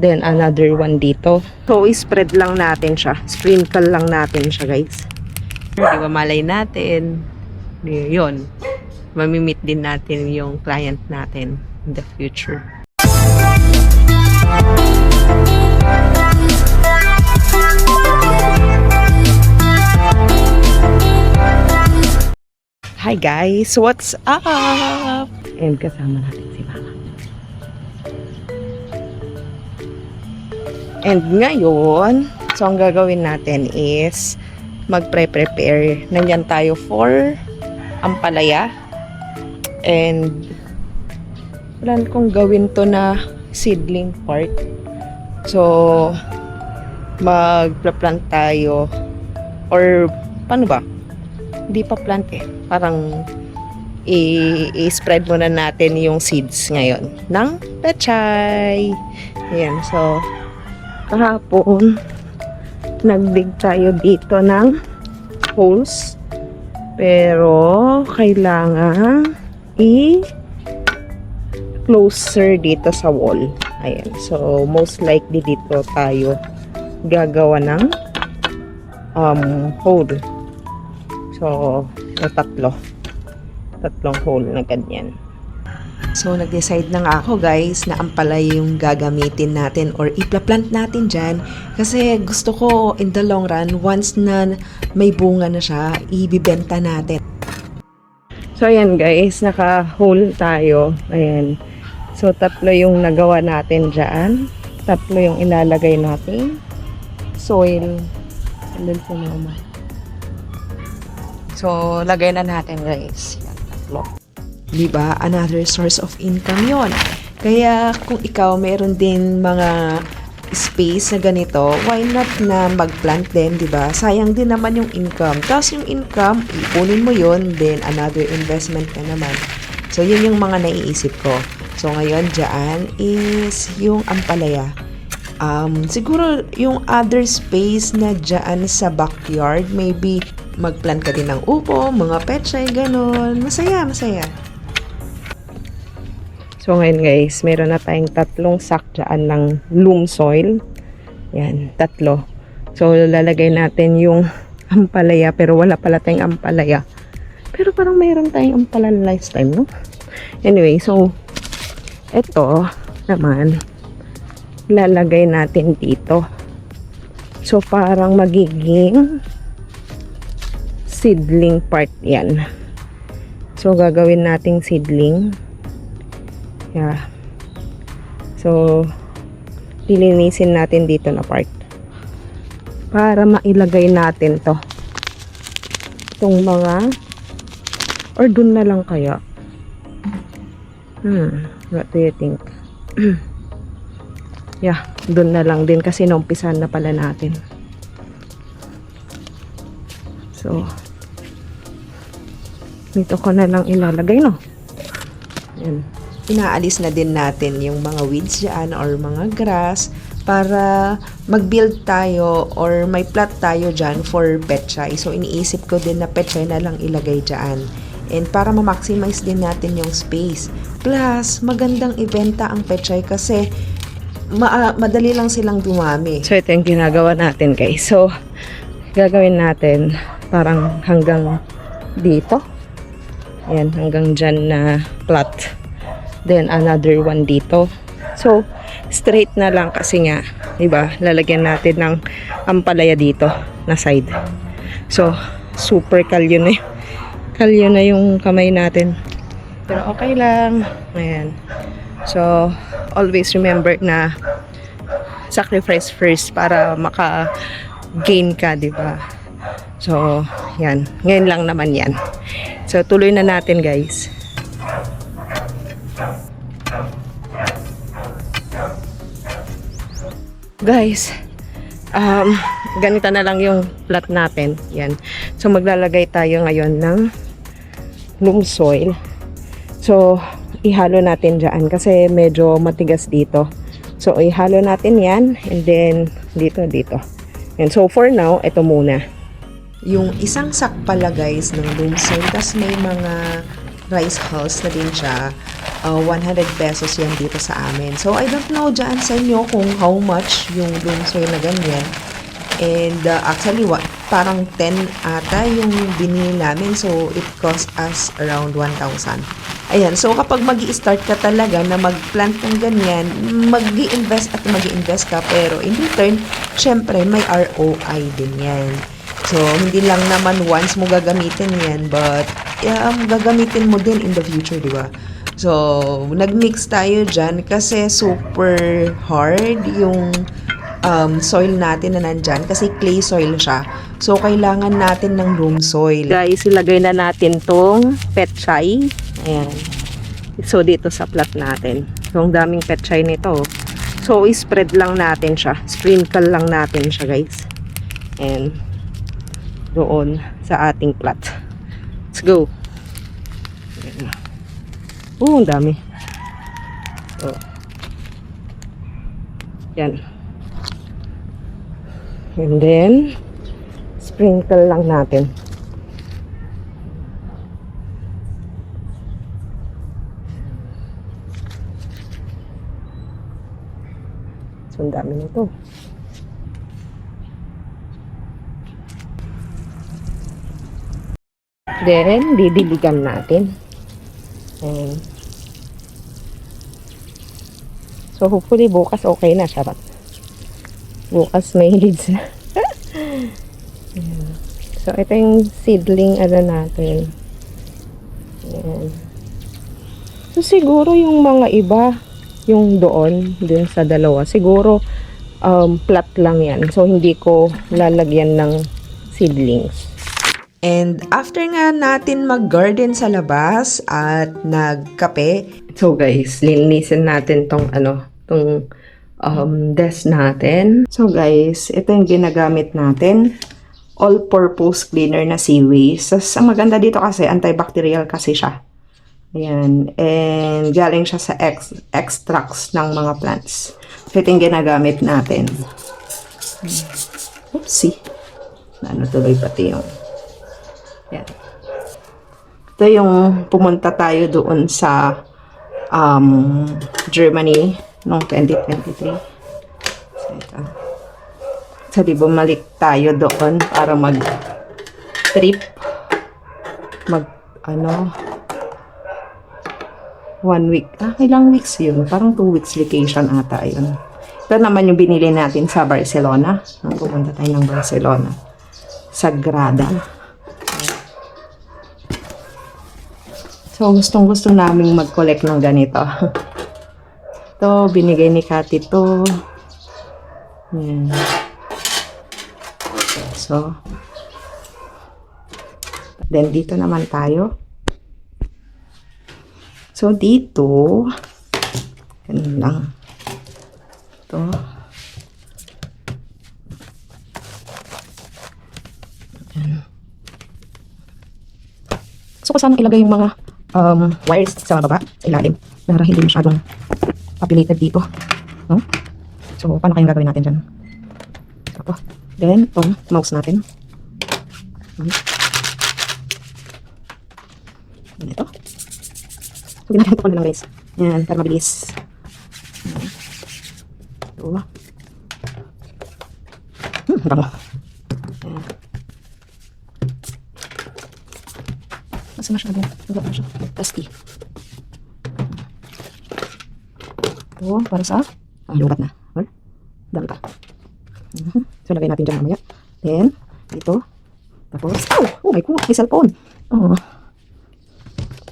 Then another one dito. So spread lang natin siya. Sprinkle lang natin siya, guys. Di ba malay natin? Yun. Mamimit din natin yung client natin in the future. Hi guys, what's up? And kasama natin si Mama. And ngayon, so ang gagawin natin is magpre-prepare. Nandyan tayo for ampalaya. And plan kong gawin to na seedling part. So magpla-plant tayo or paano ba? Hindi pa plant eh. Parang i-spread muna natin yung seeds ngayon ng pechay. Ayan, so kahapon nagdig tayo dito ng holes. Pero kailangan i-closer dito sa wall. Ayan, so most likely dito tayo gagawa ng hole. So, tatlong hole na ganyan. So, nag-decide na nga ako guys na ampalaya yung gagamitin natin or ipla-plant natin dyan. Kasi gusto ko in the long run, once na may bunga na siya, ibibenta natin. So, ayan guys, naka-hole tayo. Ayan. So, tatlo yung nagawa natin dyan. Tatlo yung ilalagay natin. Soil. Andun si Mama. So, lagay na natin guys. Yan, tatlo. Diba? Another source of income yon. Kaya kung ikaw meron din mga space na ganito, why not na mag-plant din, diba? Sayang din naman yung income. Tapos yung income, ipunin mo yon, then another investment ka naman. So, yun yung mga naiisip ko. So, ngayon dyan is yung ampalaya. Siguro yung other space na dyan sa backyard, maybe mag-plant ka din ng upo, mga pechay, ganun. Masaya, masaya. So ngayon guys, meron na tayong tatlong sack dyan ng loam soil. Yan, tatlo. So lalagay natin yung ampalaya, pero wala pala tayong ampalaya. Pero parang mayroon tayong ampalaya last time, no? Anyway, so eto naman, lalagay natin dito. So parang magiging seedling part yan. So gagawin nating seedling. Yeah. So lilinisin natin dito na part para mailagay natin to. Itong mga or dun na lang kaya. What do you think? Yeah, dun na lang din kasi naumpisan na pala natin. So dito ko na lang ilalagay, no? Yan. Inaalis na din natin yung mga weeds dyan or mga grass para mag-build tayo or may plot tayo dyan for pechay. So, iniisip ko din na pechay na lang ilagay dyan. And para ma-maximize din natin yung space. Plus, magandang ibenta ang pechay kasi madali lang silang dumami. So, ito yung ginagawa natin, guys. So, gagawin natin parang hanggang dito. Ayan, hanggang dyan na plot. Then, another one dito. So, straight na lang kasi nga, diba, lalagyan natin ng ampalaya dito na side. So, super kalyo na yun. Kalyo na yung kamay natin. Pero okay lang. Ayan. So, always remember na sacrifice first para maka-gain ka, diba? So, yan. Ngayon lang naman yan. So, tuloy na natin, guys. Guys, ganito na lang yung plot natin. Yan. So, maglalagay tayo ngayon ng loam soil. So, ihalo natin dyan kasi medyo matigas dito. So, ihalo natin yan and then dito. And so, for now, ito muna. Yung isang sack pala guys ng loam soil, tas may mga rice hulls na din siya. 100 pesos yan dito sa amin. So, I don't know dyan sa inyo kung how much yung loom soil na ganyan. And actually, parang 10 ata yung binili namin. So, it cost us around 1,000. Ayan. So, kapag mag-i-start ka talaga na mag-plant ng ganyan, mag-i-invest at mag-i-invest ka. Pero in return, syempre, may ROI din yan. So, hindi lang naman once mo gagamitin yan, but gagamitin mo din in the future, di ba? So, nag-mix tayo dyan kasi super hard yung soil natin na nandyan kasi clay soil siya. So, kailangan natin ng loam soil. Guys, ilagay na natin tong petchay. Ayan. So, dito sa plat natin. So, ang daming petchay nito. So, spread lang natin siya. Sprinkle lang natin siya, guys. And, doon sa ating plat. Let's go. Ayan. Ang dami. So, yan. And then, sprinkle lang natin. So, ang dami nito. Then, didiligan natin. And, so, hopefully, bukas okay na siya. Bukas may leads na. So, ito yung seedling natin. Ayan. So, siguro yung mga iba, yung doon, dun sa dalawa, siguro plat lang yan. So, hindi ko lalagyan ng seedlings. And after nga natin mag-garden sa labas at nagkape, so guys, linisin natin tong desk natin. So guys, ito yung ginagamit natin. All-purpose cleaner na Seaways. So, ang maganda dito kasi, antibacterial kasi siya. Ayan. And galing siya sa extracts ng mga plants. So, ito yung ginagamit natin. Oopsie. Ano tuloy pati yung... Yan. Ito yung pumunta tayo doon sa Germany noong 2023. So, ito. So, di bumalik tayo doon para mag-trip. One week. Ilang weeks yun? Parang 2 weeks vacation ata yun. Ito naman yung binili natin sa Barcelona. Nung pumunta tayo ng Barcelona. Sagrada. So, gustong-gusto namin mag-collect ng ganito. Ito, binigay ni Kati to. Yan. So, then dito naman tayo. So, dito, ganun lang. Ito. Yan. So, kasama ilagay yung mga wires sa baba, sa ilalim, para hindi masyadong populated dito. No? So, paano kayong gagawin natin dyan? Ito. Then, itong mouse natin. Ito. So, ginagawa ko na lang guys. Yan, para mabilis. Ito. Bango. Yan. Masa masyado. Nagla na siya. Tasty. Ito, para sa lubat na. Dami pa. So, lagay natin dyan mamaya. Then, dito. Tapos, oh my God, may cellphone. Oh.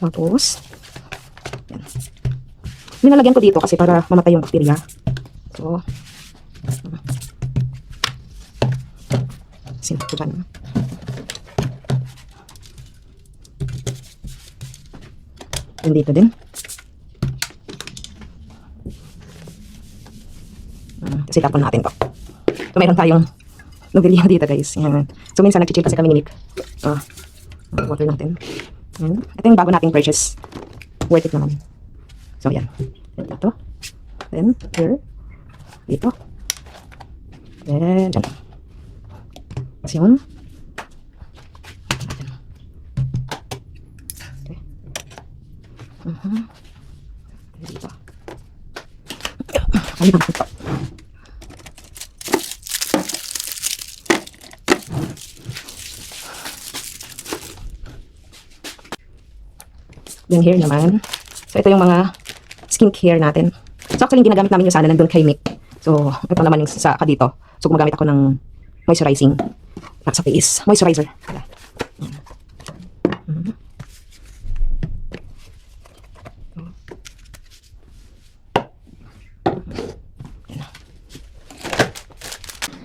Tapos, yan. Nilalagyan ko dito kasi para mamatay yung bakterya. So, sinap ko dyan. And dito din. Kasi tapon natin to. So, meron tayong novelya dito guys. Yan. So, minsan nag-chill kasi kami ni Nick. Water natin. Yan. Ito yung bago nating purchase. Worth it naman. So, yan. Dito. Then, here. Dito. Then, dyan. Tapos yun. Okay. Yung hair naman. So, ito yung mga skincare natin. So, actually, yung ginagamit namin yung sana nandun kay Mick. So, ito naman yung sa dito. So, gumagamit ako ng moisturizing sa face. Moisturizer. Wala.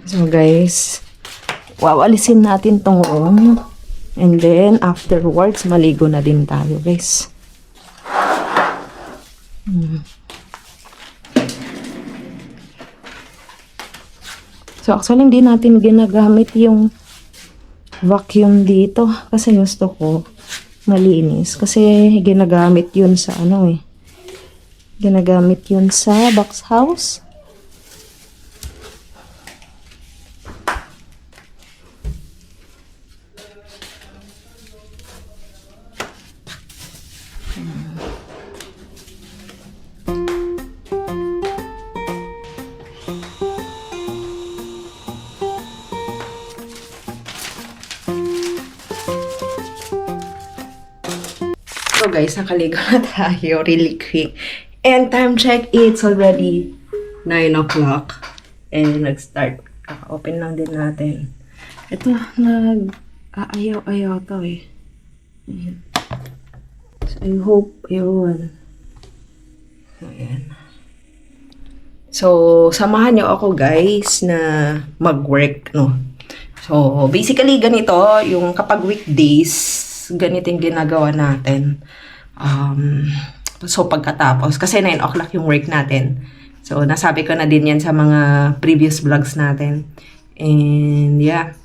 So, guys, wawalisin natin tong room. And then, afterwards, maligo na din tayo, guys. So, actually, hindi natin ginagamit yung vacuum dito. Kasi gusto ko malinis. Kasi ginagamit yun sa ano eh. Ginagamit yun sa box house. So guys, nakaligo na tayo really quick. And time check, it's already 9 o'clock. And nag-start. Kaka-open lang din natin. Ito, nag-aayaw-ayaw to eh. Ayan. So I hope, yun. Ayan. So, samahan niyo ako guys na mag-work, no? So, basically ganito, yung kapag weekdays, ganito yung ginagawa natin. So, pagkatapos, kasi 9 o'clock yung work natin. So, nasabi ko na din yan sa mga previous vlogs natin. And, yeah.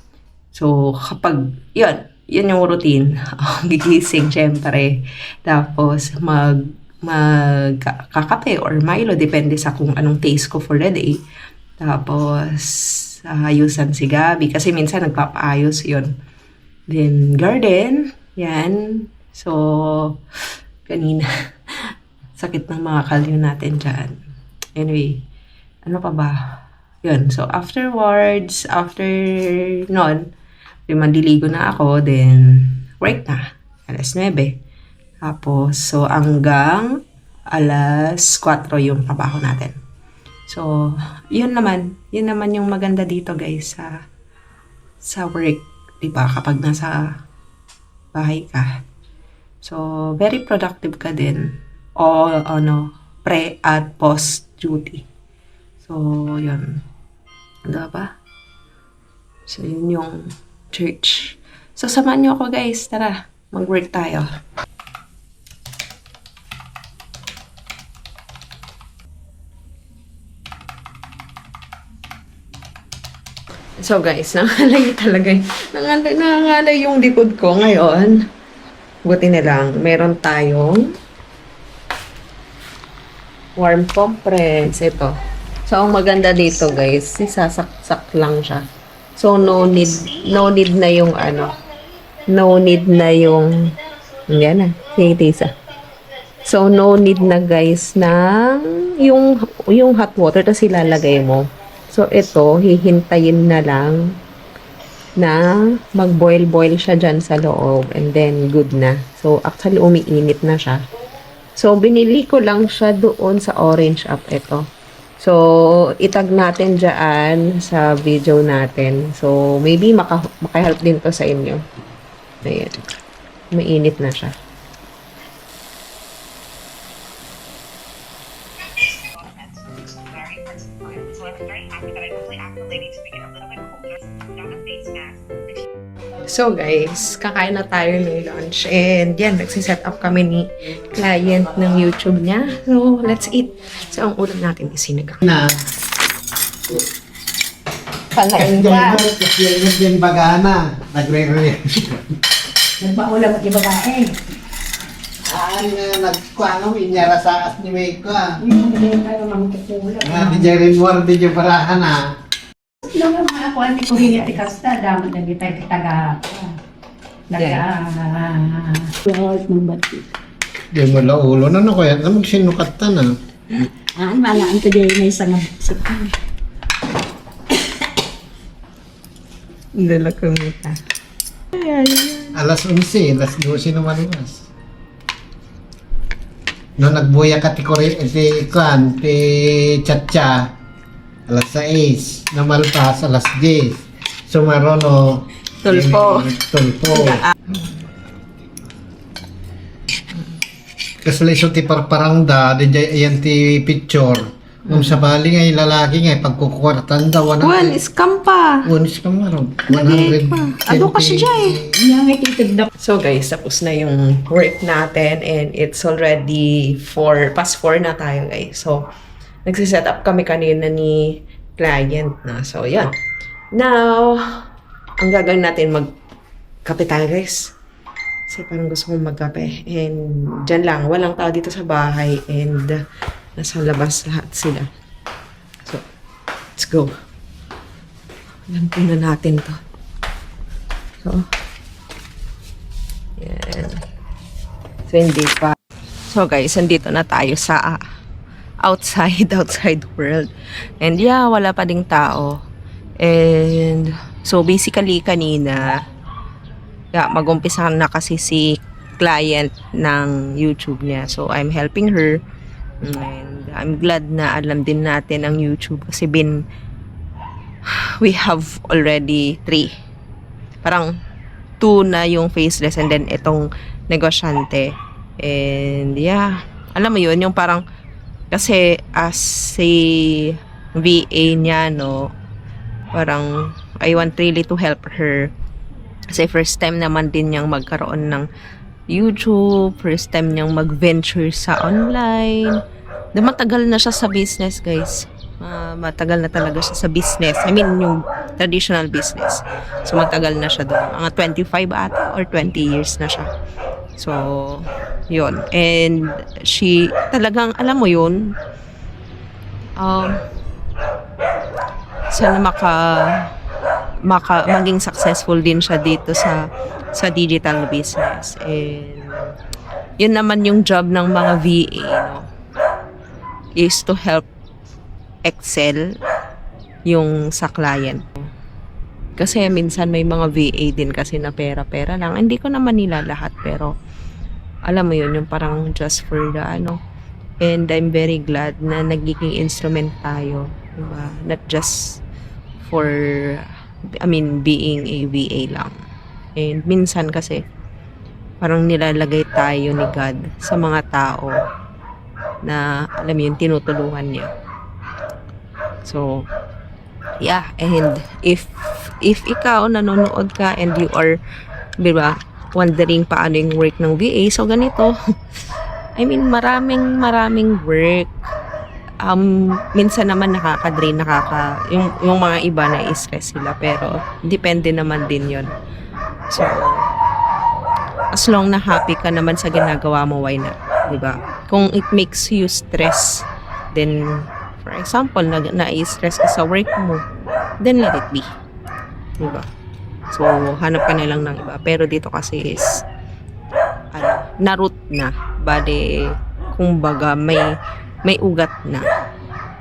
So, kapag, yun yung routine. Gigising, syempre. Tapos, magkakape or Milo, depende sa kung anong taste ko for the day. Tapos, ayusan si Gabi. Kasi minsan, nagpapaayos yun. Then, garden. Yan. So, kanina, sakit ng mga kalyo natin dyan. Anyway, ano pa ba? Yun. So, afterwards, after nun, mandiligo na ako, then, work na. Alas 9. Tapos, so, hanggang alas 4 yung trabaho natin. So, yun naman yung maganda dito, guys, sa work. Diba? Kapag nasa bahay ka. So, very productive ka din. O, pre at post duty. So, yun. Diba ba? So, yun yung church. So, samahan nyo ako guys. Tara, mag-work tayo. So guys, nangalay talaga. Nangalay yung likod ko ngayon. Buti na lang, meron tayong warm compress. Ito. So, ang maganda dito guys, sisasaksak lang siya. So, no need na yung yan na, sige Tisa. So, no need na guys ng yung hot water tapos ilalagay mo. So, ito, hihintayin na lang na mag-boil siya dyan sa loob. And then, good na. So, actually, umiinit na siya. So, binili ko lang siya doon sa Orange App ito. So, itag natin dyan sa video natin. So, maybe makahelp din to sa inyo. Ayan. Mainit na siya. So guys, kakain na tayo ng lunch and yan, nagsiset up kami ni client ng YouTube niya. So, let's eat. So, ang ulam natin is sinigang. Panain ka. Yung bagana, nagre-re. Nagpaulam at ibabae. Nagkuha inyara sa as ni Meiko. Hindi tayo mamukikulam. Di Jerry Moore, di Jabarahan na. Nung mga ako, hindi ko hili at ikasta, damat na kita taga. Nag-aaas ng batis. Di mo laulo na kaya na magsinukat ta na. Malaan to dyan may isang sikan. Dala ko mita. Alas 11, alas 12 na maluwas. No nagbuya ka ti Chacha, alas 6, na Malpas, alas 10. Sumarono, Tulpo. Tulpo. Kasaliso ti parparangda, yan ti picture. Nung sa bali ngay lalaki ngay pagkukwartan daw. Juan, scam pa. Unis ka maroon. 100. Ado ka siya eh. Yan may titagdak. So guys, tapos na yung work natin and it's already past 4 na tayo guys. So, nagsiset up kami kanina ni client na. So, yan. Now, ang gagawin natin, magkape tayo guys. Kasi parang gusto kong magkape. And dyan lang, walang tao dito sa bahay and nasa labas lahat sila. So, let's go. Lampunan natin to. So, yan. So, hindi pa. So, guys, andito na tayo sa outside world. And yeah, wala pa ding tao. And, so, basically, kanina, mag-umpisa na kasi si client ng YouTube niya. So, I'm helping her. And I'm glad na alam din natin ang YouTube kasi we have already 3. Parang 2 na yung faceless and then itong negosyante. And yeah, alam mo yun, yung parang kasi as si VA niya, no, parang I want really to help her. Kasi first time naman din niyang magkaroon ng YouTube, first time niyang mag-venture sa online. Matagal na siya sa business, guys. Matagal na talaga siya sa business. I mean, yung traditional business. So, matagal na siya doon. Mga 25 ata or 20 years na siya. So, yun. And she, talagang, alam mo yun, sana maging successful din siya dito sa digital business. And yun naman yung job ng mga VA, no, is to help excel yung sa client. Kasi minsan may mga VA din kasi na pera-pera lang. Hindi ko naman nila lahat, pero alam mo yun, yung parang just for the and I'm very glad na nagiging instrument tayo, diba? Not just for being a VA lang. And minsan kasi parang nilalagay tayo ni God sa mga tao na alam mo yun, tinutulungan niya. So, yeah, and if ikaw nanonood ka and you are, diba, wondering paano yung work ng VA, so ganito, I mean, maraming work. Minsan naman nakaka-drain, yung mga iba na stress sila, pero depende naman din yon. So, as long na happy ka naman sa ginagawa mo, why not? Diba? Kung it makes you stress, then, for example, na-stress ka sa work mo, then let it be. Diba? So, hanap ka na lang ng iba. Pero dito kasi is, na-root na. Bale, kumbaga, may ugat na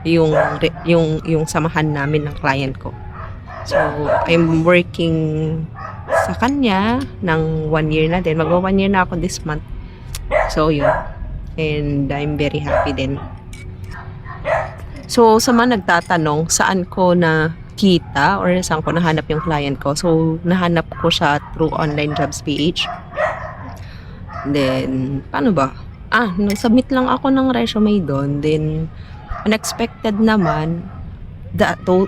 yung samahan namin ng client ko. So, I'm working sa kanya ng 1 year na din. Mag-1 year na ako this month. So, yun. And I'm very happy din. So, sa mga nagtatanong, saan ko nakita or saan ko nahanap yung client ko? So, nahanap ko siya through online jobs page. Then, paano ba? Nag-submit lang ako ng resume doon. Then, unexpected naman,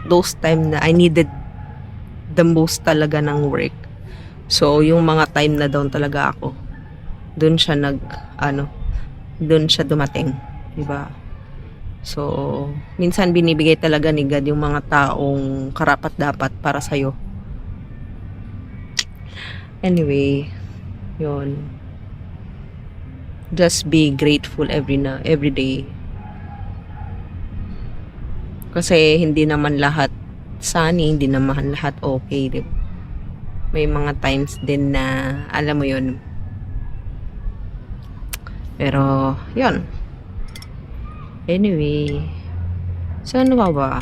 those time na I needed the most talaga ng work. So, yung mga time na doon talaga ako, doon siya doon siya dumating. Diba? So, minsan binibigay talaga ni God yung mga taong karapat-dapat para sa'yo. Anyway, yun. Just be grateful every day. Kasi hindi naman lahat sunny, hindi naman lahat okay. Diba? May mga times din na alam mo yun. Pero, yun. Anyway, so ano ba?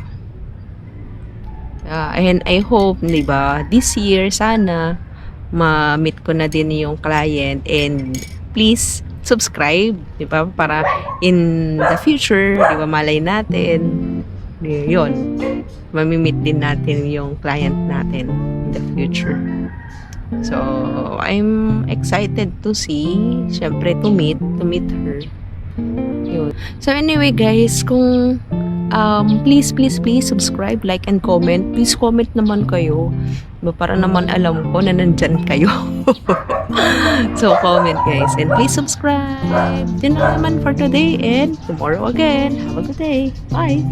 And I hope, di ba, this year sana ma-meet ko na din yung client, and please subscribe, di ba, para in the future, di ba, malay natin, yun, mamimit din natin yung client natin in the future. So, I'm excited to see, syempre to meet her. Yun. So anyway guys, kung please subscribe, like, and comment. Please comment naman kayo. Para naman alam ko na nandyan kayo. So comment guys, and please subscribe. Yun na naman for today, and tomorrow again. Have a good day. Bye!